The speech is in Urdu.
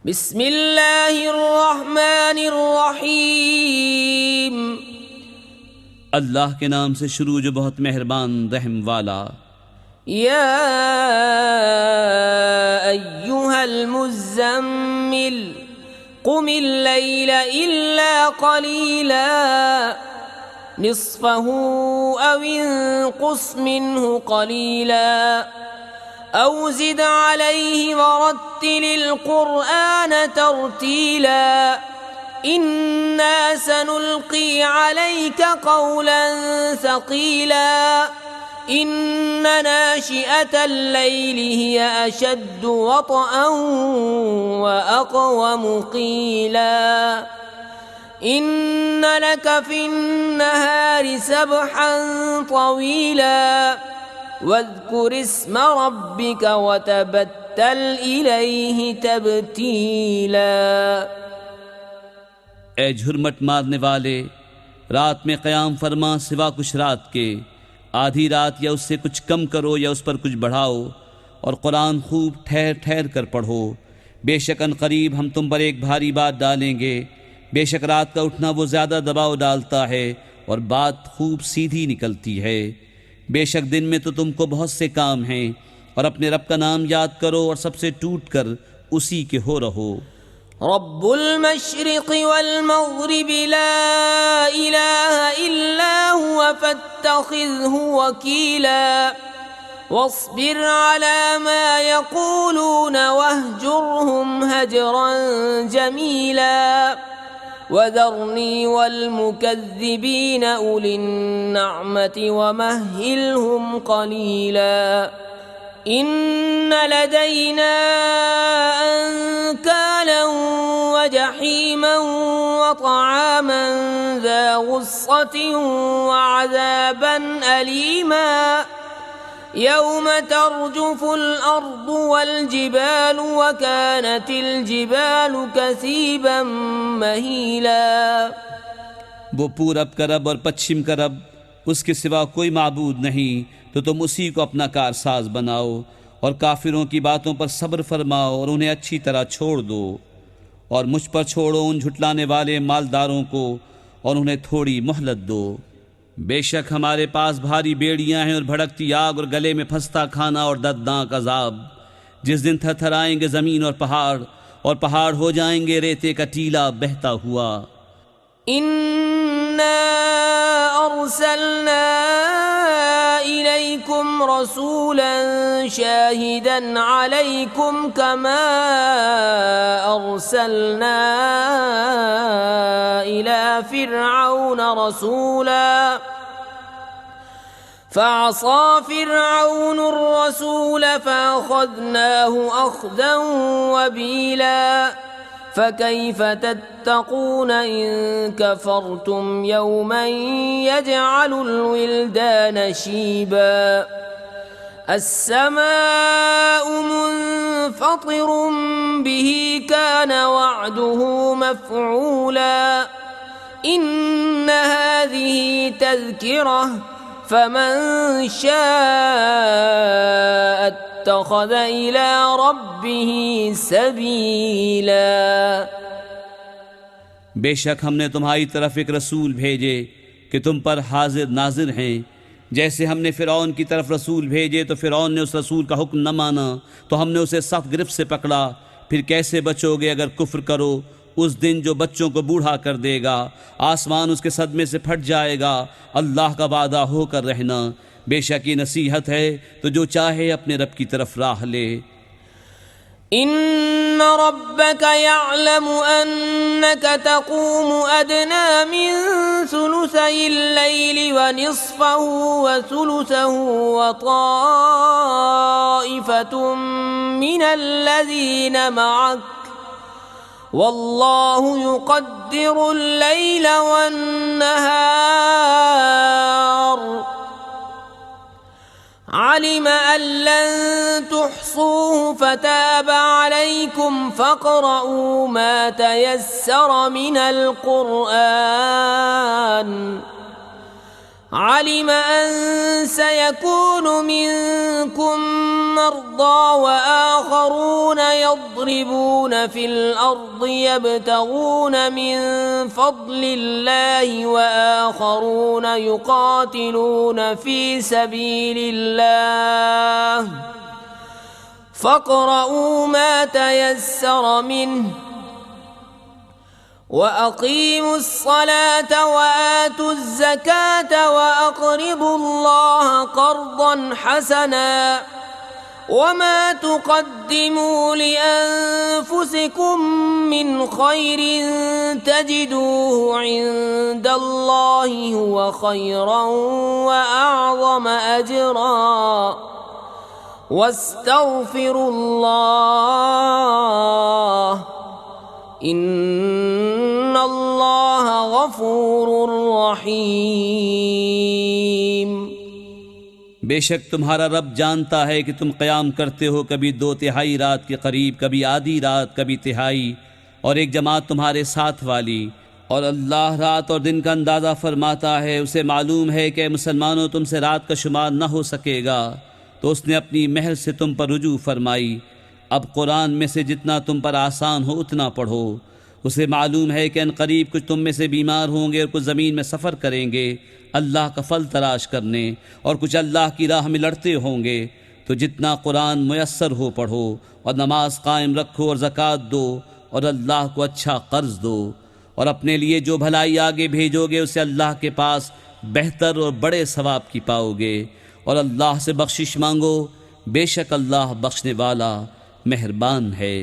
بسم اللہ الرحمن الرحیم۔ اللہ کے نام سے شروع جو بہت مہربان رحم والا۔ یا ایہا المزمل قم اللیل الا قلیلا نصفه او انقص منه قلیلا او زد علیہ ورتل القرآن ترتیلا انا سنلقی علیک قولا ثقیلا ان ناشئة الليل هي اشد وطئا واقوم قیلا ان لك في النهار سبحا طویلا واذکر اسم ربک وتبتل الیہ تبتیلا۔ اے جھرمٹ مارنے والے، رات میں قیام فرما سوا کچھ رات کے، آدھی رات یا اس سے کچھ کم کرو یا اس پر کچھ بڑھاؤ، اور قرآن خوب ٹھہر ٹھہر کر پڑھو۔ بے شک ان قریب ہم تم پر ایک بھاری بات ڈالیں گے۔ بے شک رات کا اٹھنا وہ زیادہ دباؤ ڈالتا ہے اور بات خوب سیدھی نکلتی ہے۔ بے شک دن میں تو تم کو بہت سے کام ہیں، اور اپنے رب کا نام یاد کرو اور سب سے ٹوٹ کر اسی کے ہو رہو۔ رب المشرق والمغرب لا الہ الا هو فاتخذه وکیلا واصبر على ما يقولون واهجرهم هجرا جمیلا وذرنی والمکذبین اولی النعمت ومہلهم قلیلا ان لدینا انکالا وجحیما وطعاما ذا غصة وعذابا علیما یوم ترجف الارض والجبال وكانت الجبال كثيبا مہیلا۔ وہ پورب کا رب اور پچھم کا رب، اس کے سوا کوئی معبود نہیں، تو تم اسی کو اپنا کارساز بناؤ، اور کافروں کی باتوں پر صبر فرماؤ اور انہیں اچھی طرح چھوڑ دو، اور مجھ پر چھوڑو ان جھٹلانے والے مالداروں کو اور انہیں تھوڑی مہلت دو۔ بے شک ہمارے پاس بھاری بیڑیاں ہیں اور بھڑکتی آگ اور گلے میں پھنستا کھانا اور دردناک عذاب، جس دن تھر تھرائیں گے زمین اور پہاڑ ہو جائیں گے ریتے کا ٹیلا بہتا ہوا۔ اِنَّا أَرْسَلْنَا إِلَيْكُمْ رَسُولًا شَاهِدًا عَلَيْكُمْ كَمَا أَرْسَلْنَا إِلَى فِرْعَوْنَ رَسُولًا فَعَصَى فِرْعَوْنُ الرَّسُولَ فَأَخَذْنَاهُ أَخْذًا وَبِيلًا فَكَيْفَ تَتَّقُونَ إِن كَفَرْتُمْ يَوْمًا يَجْعَلُ الْوِلْدَانَ شِيبًا السَّمَاءُ مُنفَطِرٌ بِهِ كَانَ وَعْدُهُ مَفْعُولًا إِنَّ هَذِهِ تَذْكِرَةٌ فَمَن شَاءَ اتخذ إِلَى رَبِّهِ سَبِيلًا۔ بے شک ہم نے تمہاری طرف ایک رسول بھیجے کہ تم پر حاضر ناظر ہیں، جیسے ہم نے فرعون کی طرف رسول بھیجے تو فرعون نے اس رسول کا حکم نہ مانا تو ہم نے اسے سخت گرفت سے پکڑا۔ پھر کیسے بچو گے اگر کفر کرو؟ اس دن جو بچوں کو بوڑھا کر دے گا، آسمان اس کے صدمے سے پھٹ جائے گا۔ اللہ کا وعدہ ہو کر رہنا، بے شک یہ نصیحت ہے تو جو چاہے اپنے رب کی طرف راہ لے۔ ان ربك يعلم انك تقوم ادنى من ثلثي الليل ونصفه وثلثه وطائفة من الذين معك والله يقدر الليل والنهار علم أن لن تحصوه فتاب عليكم فاقرؤوا ما تيسر من القرآن علم أن سيكون منكم مرضى وآخرون يضربون في الأرض يبتغون من فضل الله وآخرون يقاتلون في سبيل الله فاقرؤوا ما تيسر منه وَأَقِيمُوا الصَّلَاةَ وَآتُوا الزَّكَاةَ وَأَقْرِضُوا اللَّهَ قَرْضًا حَسَنًا وَمَا تُقَدِّمُوا لِأَنفُسِكُم مِّنْ خَيْرٍ تَجِدُوهُ عِندَ اللَّهِ هُوَ خَيْرًا وَأَعْظَمَ أَجْرًا وَاسْتَغْفِرُوا اللَّهَ ان اللہ غفور رحیم۔ بے شک تمہارا رب جانتا ہے کہ تم قیام کرتے ہو کبھی 2/3 رات کے قریب، کبھی آدھی رات، کبھی تہائی، اور ایک جماعت تمہارے ساتھ والی، اور اللہ رات اور دن کا اندازہ فرماتا ہے۔ اسے معلوم ہے کہ مسلمانوں تم سے رات کا شمار نہ ہو سکے گا، تو اس نے اپنی مہر سے تم پر رجوع فرمائی۔ اب قرآن میں سے جتنا تم پر آسان ہو اتنا پڑھو۔ اسے معلوم ہے کہ ان قریب کچھ تم میں سے بیمار ہوں گے اور کچھ زمین میں سفر کریں گے اللہ کا پھل تلاش کرنے، اور کچھ اللہ کی راہ میں لڑتے ہوں گے۔ تو جتنا قرآن میسر ہو پڑھو، اور نماز قائم رکھو، اور زکوٰۃ دو، اور اللہ کو اچھا قرض دو، اور اپنے لیے جو بھلائی آگے بھیجو گے اسے اللہ کے پاس بہتر اور بڑے ثواب کی پاؤ گے، اور اللہ سے بخشش مانگو، بے شک اللہ بخشنے والا مہربان ہے۔